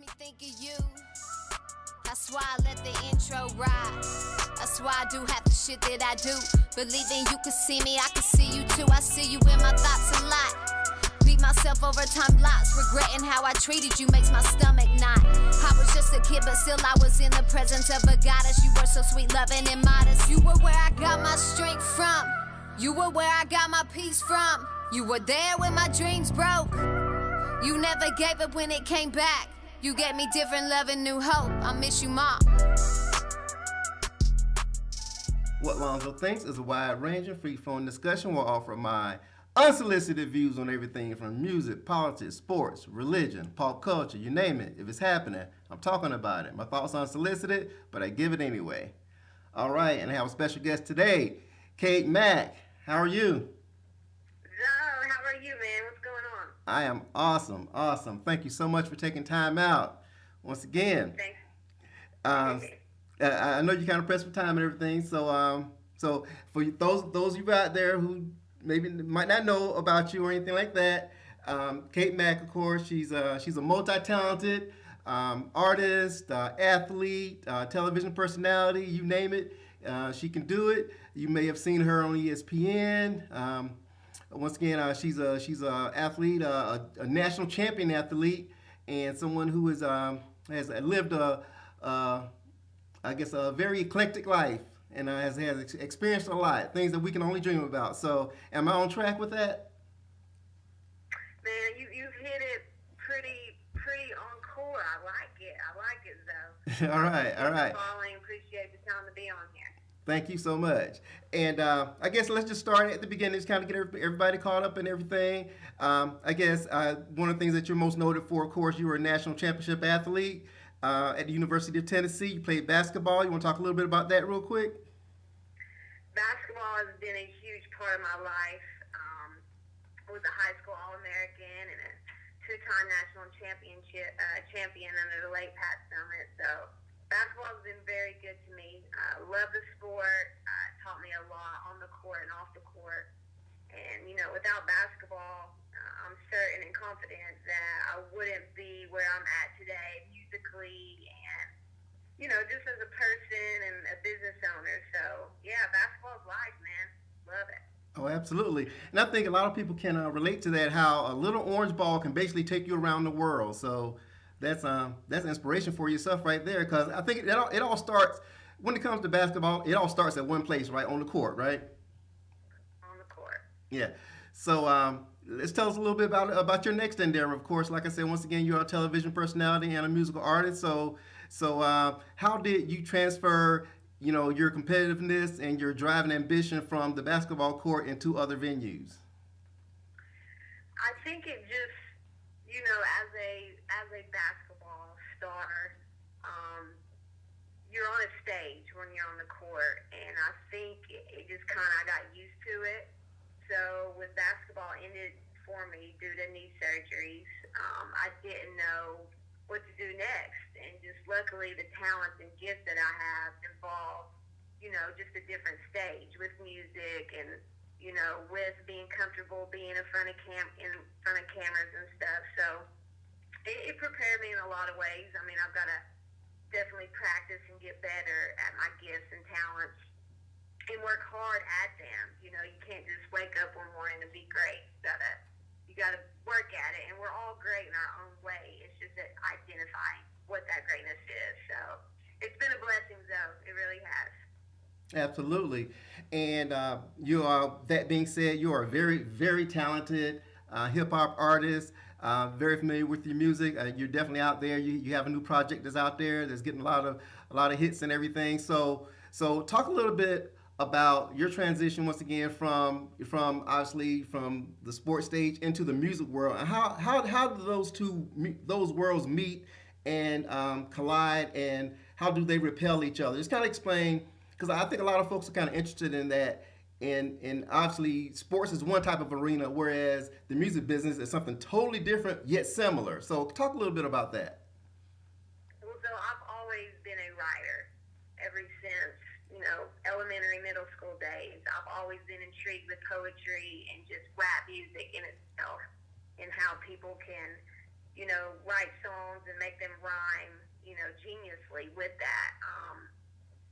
me think of you. That's why I let the intro ride. That's why I do half the shit that I do. Believing you can see me, I can see you too. I see you in my thoughts a lot. Beat myself over time lots. Regretting how I treated you makes my stomach knot. I was just a kid, but still I was in the presence of a goddess. You were so sweet, loving, and modest. You were where I got my strength from. You were where I got my peace from. You were there when my dreams broke. You never gave up when it came back. You gave me different love and new hope. I miss you, Mom. What Lonzo Thinks is a wide-ranging, free-flowing discussion where I offer my unsolicited views on everything from music, politics, sports, religion, pop culture, you name it. If it's happening, I'm talking about it. My thoughts are unsolicited, but I give it anyway. All right, and I have a special guest today, CAIT Mack. How are you? Zo, how are you, man? What's going on? I am awesome. Thank you so much for taking time out. Once again. Thanks. I know you're kind of pressed for time and everything, so for those of you out there who maybe might not know about you or anything like that, CAIT Mack, of course, she's a multi-talented artist, athlete, television personality, you name it. She can do it. You may have seen her on ESPN. Once again, she's a athlete, a national champion athlete, and someone who has lived a very eclectic life and has experienced a lot, things that we can only dream about. So, am I on track with that? Man, you've hit it pretty on core. I like it though. All right. Following, appreciate the time to be on here. Thank you so much. And I guess let's just start at the beginning, just kind of get everybody caught up and everything. I guess one of the things that you're most noted for, of course, you were a national championship athlete at the University of Tennessee. You played basketball. You want to talk a little bit about that real quick? Basketball has been a huge part of my life. I was a high school All-American and a two-time national champion under the late Pat Summit. So basketball has been very good to me. I love the sport. It taught me a lot on the court and off the court. And, without basketball, I'm certain and confident that I wouldn't be where I'm at today musically and, just as a person and a business owner. So, yeah, basketball's life, man. Love it. Oh, absolutely. And I think a lot of people can relate to that, how a little orange ball can basically take you around the world. So that's inspiration for yourself right there, because I think it all starts, when it comes to basketball, it all starts at one place, right, on the court, right? On the court. Yeah. So let's tell us a little bit about your next endeavor. Of course, like I said, once again, you're a television personality and a musical artist. So how did you transfer, your competitiveness and your drive and ambition from the basketball court into other venues? I think it just, as a basketball star, you're on a stage when you're on the court, and I think it just I got used to it. So with basketball ended for me due to knee surgeries, I didn't know what to do next, and just luckily the talents and gifts that I have involve, just a different stage with music and with being comfortable being in front of cameras and stuff. So it prepared me in a lot of ways. I mean, I've got to definitely practice and get better at my gifts and talents and work hard at them. You can't just wake up one morning and be great. You gotta work at it, and we're all great in our own way. It's just that identifying what that greatness is. So it's been a blessing, though. It really has. Absolutely. And you are, that being said, you are a very, very talented hip hop artist. Very familiar with your music. You're definitely out there. You have a new project that's out there that's getting a lot of hits and everything. So talk a little bit about your transition once again from obviously from the sports stage into the music world, and how do those worlds meet and collide, and how do they repel each other? Just kind of explain, because I think a lot of folks are kind of interested in that. And obviously, sports is one type of arena, whereas the music business is something totally different yet similar. So talk a little bit about that. Well, so I've always been a writer ever since, elementary, middle school days. I've always been intrigued with poetry and just rap music in itself, and how people can, write songs and make them rhyme, geniusly with that.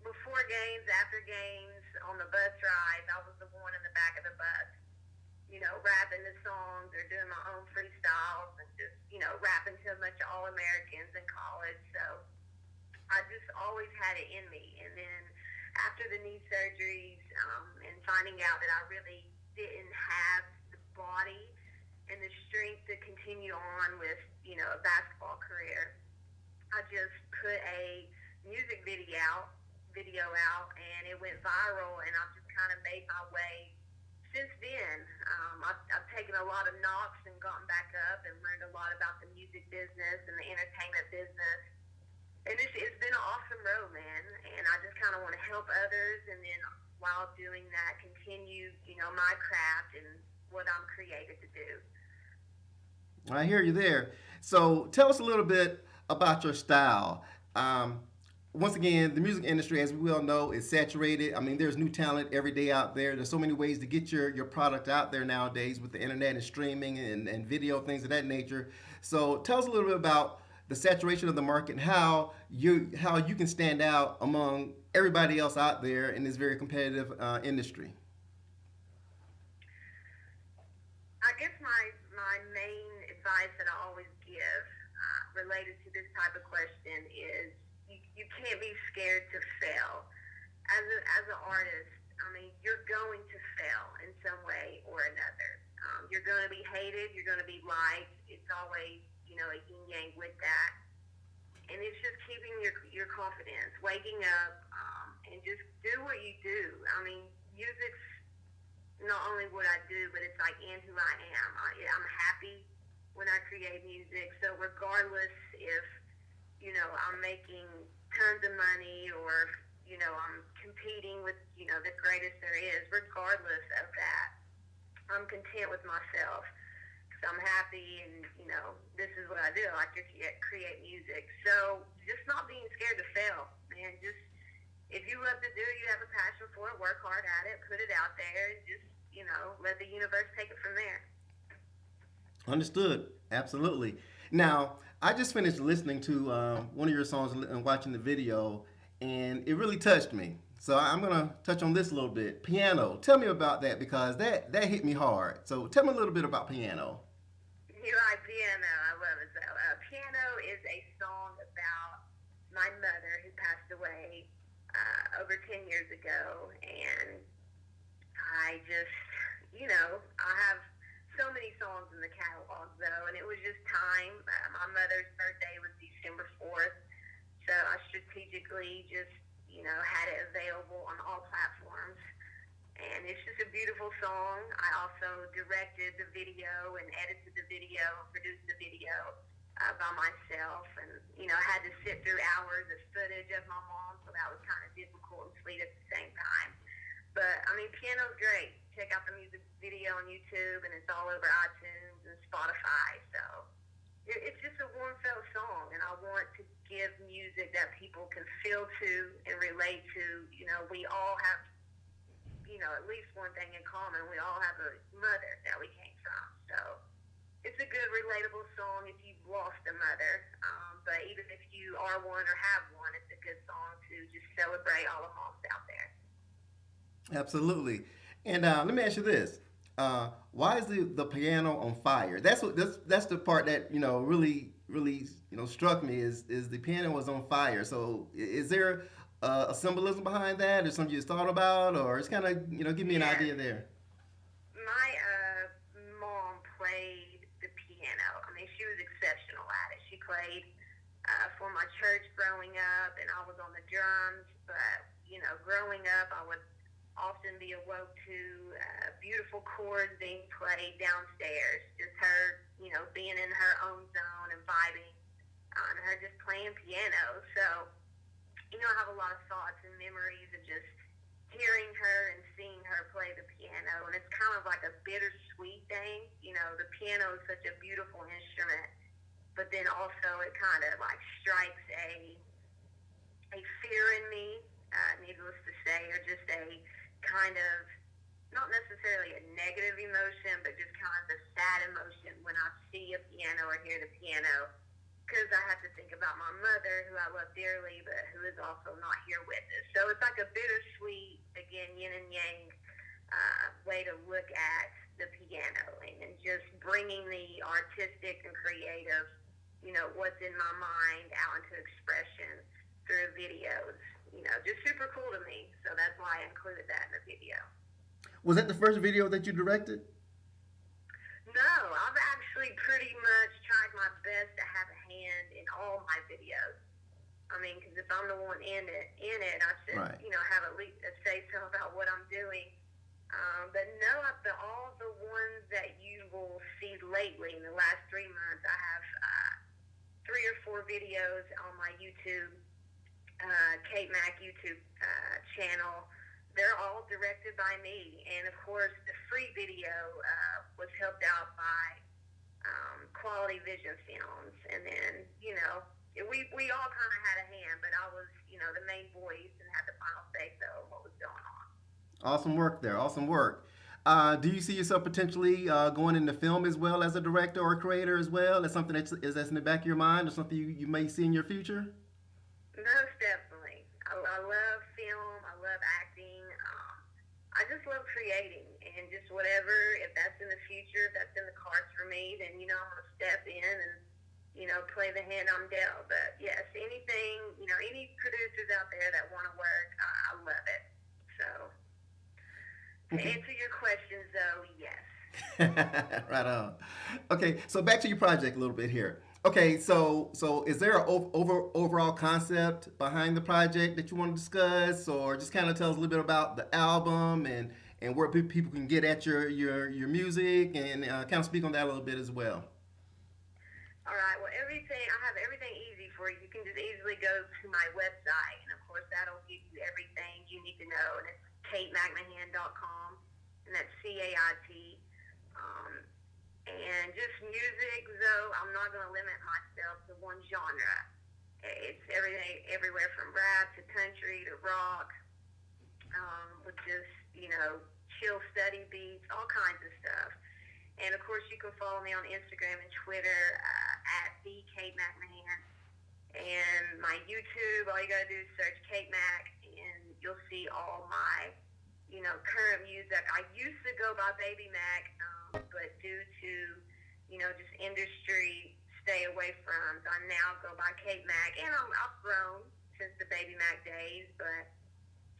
Before games, after games, on the bus rides, I was the one in the back of the bus, rapping the songs or doing my own freestyles and just, rapping to a bunch of All Americans in college. So I just always had it in me. And then after the knee surgeries and finding out that I really didn't have the body and the strength to continue on with, a basketball career, I just put a music video out, and it went viral, and I've just kind of made my way since then. I've taken a lot of knocks and gotten back up and learned a lot about the music business and the entertainment business. And it's been an awesome road, man. And I just kind of want to help others, and then while doing that, continue, my craft and what I'm created to do. I hear you there. So tell us a little bit about your style. Once again, the music industry, as we all know, is saturated. I mean, there's new talent every day out there. There's so many ways to get your product out there nowadays with the internet and streaming and video, things of that nature. So tell us a little bit about the saturation of the market and how you can stand out among everybody else out there in this very competitive industry. I guess my main advice that I always give related to this type of question is you can't be scared to fail. As an artist, I mean, you're going to fail in some way or another. You're going to be hated. You're going to be liked. It's always, a yin yang with that. And it's just keeping your confidence, waking up, and just do what you do. I mean, music's not only what I do, but it's like in who I am. I'm happy when I create music. So regardless if, I'm making tons of money or, I'm competing with, the greatest there is, regardless of that, I'm content with myself. Because I'm happy and, this is what I do. I like to create music. So just not being scared to fail, man. Just, if you love to do it, you have a passion for it, work hard at it, put it out there, and just, let the universe take it from there. Understood. Absolutely. Now, I just finished listening to one of your songs and watching the video, and it really touched me. So I'm gonna touch on this a little bit. Piano. Tell me about that because that hit me hard. So tell me a little bit about Piano. You like piano? I love it. So, piano is a song about my mother who passed away over 10 years ago, and I just, I have so many songs in the catalog though, and it was just time. My mother's birthday was December 4th, so I strategically just, had it available on all platforms. And it's just a beautiful song. I also directed the video and edited the video, produced the video by myself, and I had to sit through hours of footage of my mom, so that was kind of difficult and sweet at the same time. But I mean, piano's great. Check out the music video on YouTube, and it's all over iTunes and Spotify. So it's just a warm felt song, and I want to give music that people can feel to and relate to. We all have, at least one thing in common. We all have a mother that we came from. So it's a good, relatable song if you've lost a mother. But even if you are one or have one, it's a good song to just celebrate all the moms out there. Absolutely. And let me ask you this: why is the piano on fire? That's the part that really struck me is the piano was on fire. So is there a symbolism behind that, or something you thought about, or it's kind of give me an idea there? My mom played the piano. I mean, she was exceptional at it. She played for my church growing up, and I was on the drums. But growing up, I would often be awoke to beautiful chords being played downstairs. Just her, being in her own zone and vibing on her just playing piano. So, I have a lot of thoughts and memories of just hearing her and seeing her play the piano. And it's kind of like a bittersweet thing. The piano is such a beautiful instrument, but then also it kind of like strikes a fear in me, needless to say, or just a kind of not necessarily a negative emotion, but just kind of the sad emotion when I see a piano or hear the piano. Because I have to think about my mother, who I love dearly, but who is also not here with us. So it's like a bittersweet, again, yin and yang way to look at the piano and just bringing the artistic and creative, what's in my mind out into expression through videos. Just super cool to me. So that's why I included that in the video. Was that the first video that you directed? No, I've actually pretty much tried my best to have a hand in all my videos. I mean, because if I'm the one in it, I should, Right. have at least a say so about what I'm doing. But no, all the ones that you will see lately in the last 3 months, I have 3 or 4 videos on my YouTube, CAIT Mac YouTube channel. They're all directed by me, and of course, the free video was helped out by Quality Vision Films, and then we all kind of had a hand, but I was the main voice and had the final say so of what was going on. Awesome work there. Awesome work. Do you see yourself potentially going into film as well as a director or a creator as well? That's something that's in the back of your mind, or something you may see in your future? Most definitely. I love film. I love acting. I just love creating, and just whatever, if that's in the future, if that's in the cards for me, then, I'm going to step in and, play the hand I'm dealt. But yes, anything, any producers out there that want to work, I love it. So, to answer your questions, though, yes. Right on. Okay, so back to your project a little bit here. Okay, so is there an overall concept behind the project that you want to discuss, or just kind of tell us a little bit about the album and where people can get at your music, and kind of speak on that a little bit as well? All right. Well, I have everything easy for you. You can just easily go to my website, and of course, that'll give you everything you need to know. And it's kaitmcmahan.com, and that's CAIT. And just music, though, I'm not going to limit myself to one genre. It's everything, everywhere from rap to country to rock, with just, chill study beats, all kinds of stuff. And of course, you can follow me on Instagram and Twitter at the Kate McMahon. And my YouTube, all you got to do is search Kate Mac, and you'll see all my, current music. I used to go by Baby Mac, but due to, just industry stay away from, so I now go by Kate Mac. And I've grown since the Baby Mac days, but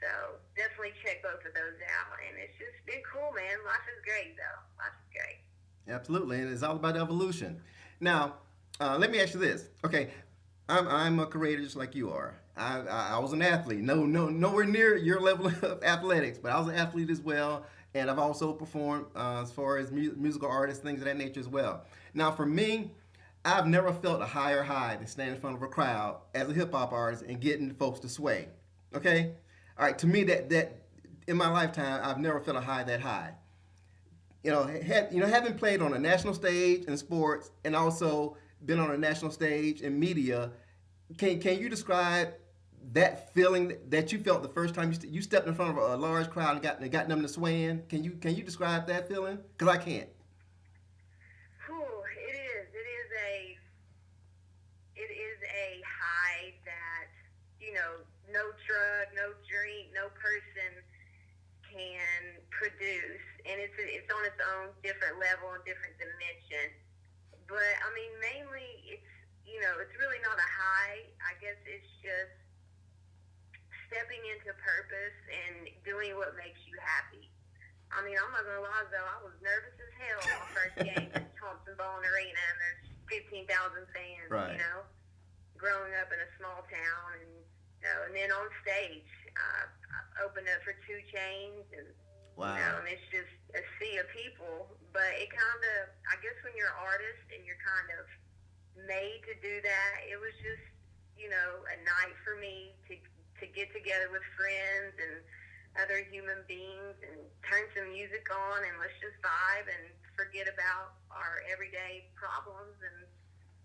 so definitely check both of those out. And it's just been cool, man. Life is great, though. Life is great. Absolutely, and it's all about evolution. Now, let me ask you this. Okay, I'm a creator just like you are. I was an athlete. Nowhere near your level of athletics, but I was an athlete as well, and I've also performed as far as musical artists, things of that nature as well. Now, for me, I've never felt a higher high than standing in front of a crowd as a hip hop artist and getting folks to sway. Okay, all right. To me, that in my lifetime, I've never felt a high that high. Having played on a national stage in sports and also been on a national stage in media, can you describe that feeling that you felt the first time you stepped in front of a large crowd and got them to swaying? Can you describe that feeling? Because I can't. It is a high that no drug, no drink, no person can produce, and it's on its own different level and different dimension. But I mean, mainly it's really not a high. I guess it's just stepping into purpose and doing what makes you happy. I mean, I'm not gonna lie though, I was nervous as hell on my first game at Thompson Ball Arena, and there's 15,000 fans. Right. Growing up in a small town, and and then on stage, I opened up for 2 Chainz, and Wow. and it's just a sea of people. But it kind of, I guess, when you're an artist and you're kind of made to do that, it was just a night for me to get together with friends and other human beings and turn some music on, and let's just vibe and forget about our everyday problems, and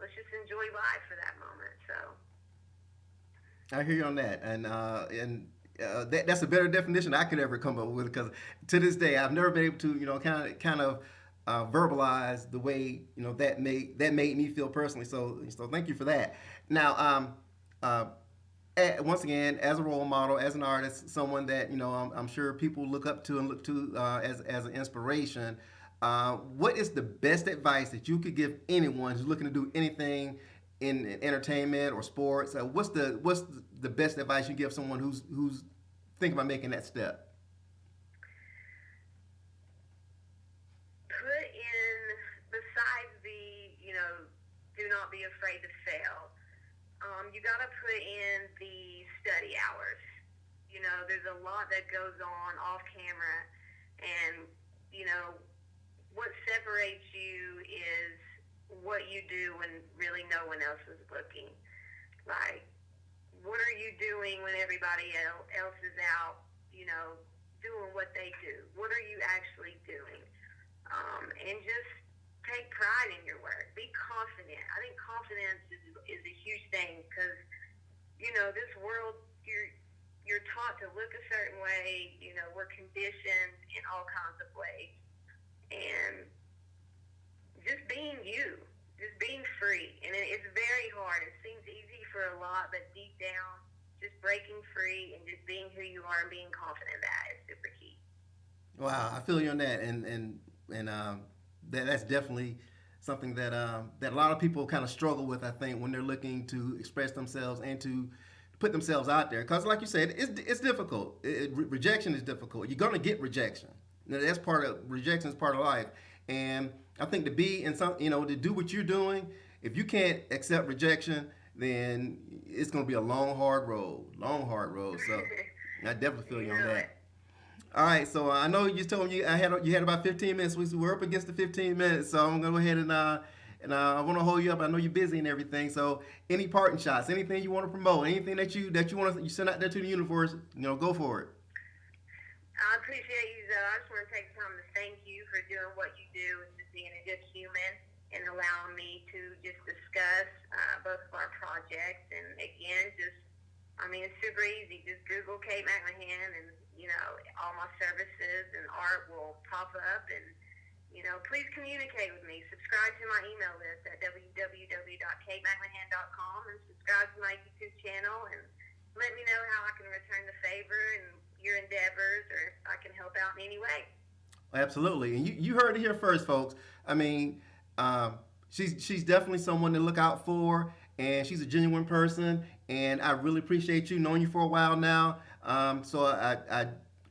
let's just enjoy life for that moment. So I hear you on that, and that's a better definition I could ever come up with, because to this day I've never been able to, kind of verbalize the way, that made me feel personally. So thank you for that. Now, once again, as a role model, as an artist, someone that I'm sure people look up to and look to as an inspiration. What is the best advice that you could give anyone who's looking to do anything in entertainment or sports? What's the best advice you give someone who's thinking about making that step? Put in, besides the, do not be afraid to fail. You got to put in the study hours. There's a lot that goes on off camera, and what separates you is what you do when really no one else is looking. Like, what are you doing when everybody else is out, doing what they do? What are you actually doing? And just take pride in your work. Be confident. I think confidence is a huge thing, because, this world, you're taught to look a certain way. We're conditioned in all kinds of ways. And just being you, just being free. And it's very hard. It seems easy for a lot, but deep down, just breaking free and just being who you are and being confident in that is super key. Wow, I feel you on that, and that's definitely something that that a lot of people kind of struggle with, I think, when they're looking to express themselves and to put themselves out there. Because, like you said, it's difficult. Rejection is difficult. You're gonna get rejection. That's rejection is part of life, and I think to be in some, to do what you're doing, if you can't accept rejection, then it's gonna be a long, hard road. So I definitely feel you on that. All right, so I know you told me you had about 15 minutes. We're up against the 15 minutes, so I'm gonna go ahead and I want to hold you up. I know you're busy and everything. So any parting shots, anything you want to promote, anything that you want to send out there to the universe, go for it. I appreciate you, though. I just want to take the time to thank you for doing what you do and just being a good human and allowing me to just discuss both of our projects. And again, it's super easy. Just Google CAIT McMahon, and all my services and art will pop up. And please communicate with me. Subscribe to my email list at www.kaitmcmahan.com and subscribe to my YouTube channel, and let me know how I can return the favor and your endeavors, or if I can help out in any way. Absolutely. And you heard it here first, folks. She's definitely someone to look out for, and she's a genuine person, and I really appreciate you, knowing you for a while now. So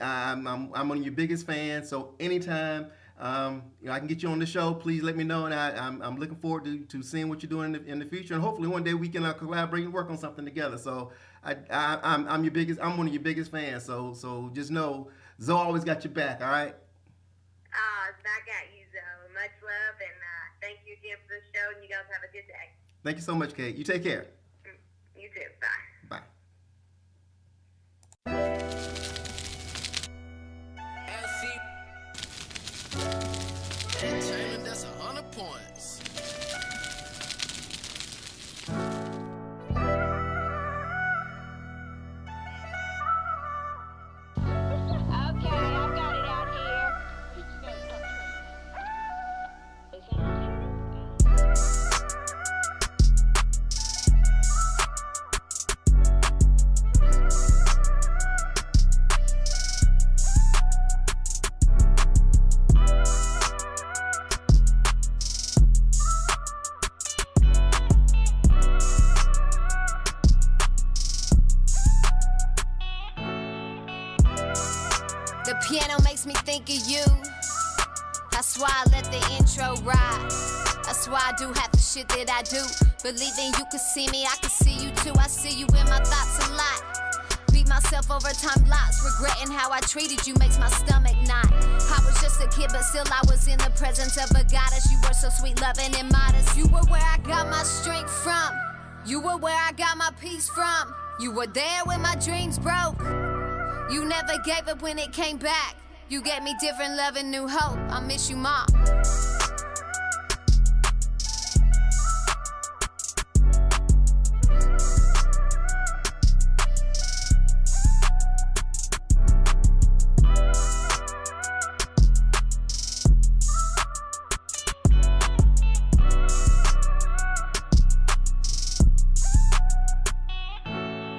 I'm one of your biggest fans. So anytime I can get you on the show, please let me know, and I'm looking forward to seeing what you're doing in the future, and hopefully one day we can collaborate and work on something together. So I'm one of your biggest fans. So just know Zoe always got your back. All right. I got you, Zoe. Much love, and thank you again for the show. And you guys have a good day. Thank you so much, KAIT. You take care. You too. Bye. Bye. Entertainment, that's 100 points. Okay, I've got it out here. Is that on here? The piano makes me think of you. That's why I let the intro ride. That's why I do half the shit that I do. Believing you could see me, I can see you too. I see you in my thoughts a lot. Beat myself over time lots. Regretting how I treated you makes my stomach knot. I was just a kid, but still I was in the presence of a goddess. You were so sweet, loving, and modest. You were where I got my strength from. You were where I got my peace from. You were there when my dreams broke. You never gave up when it came back. You gave me different love and new hope. I miss you, Mom.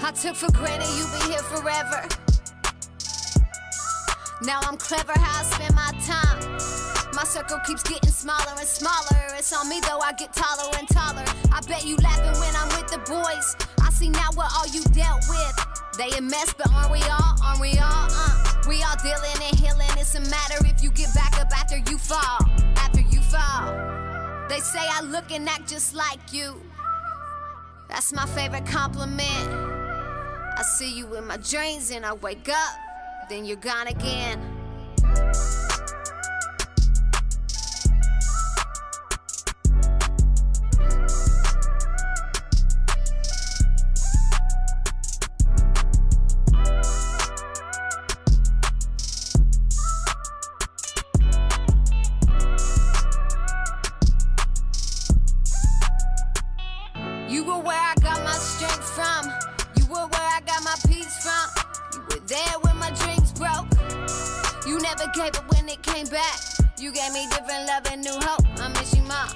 I took for granted you be here forever. Now I'm clever how I spend my time. My circle keeps getting smaller and smaller. It's on me though, I get taller and taller. I bet you laughing when I'm with the boys. I see now what all you dealt with. They a mess, but aren't we all? Aren't we all? We all dealing and healing. It's a matter if you get back up after you fall. After you fall. They say I look and act just like you. That's my favorite compliment. I see you in my dreams and I wake up, then you're gone again. You were where I got my strength from. You were where I got my peace from. You were there when my dreams broke. You never gave up when it came back. You gave me different love and new hope. I miss you, Mom.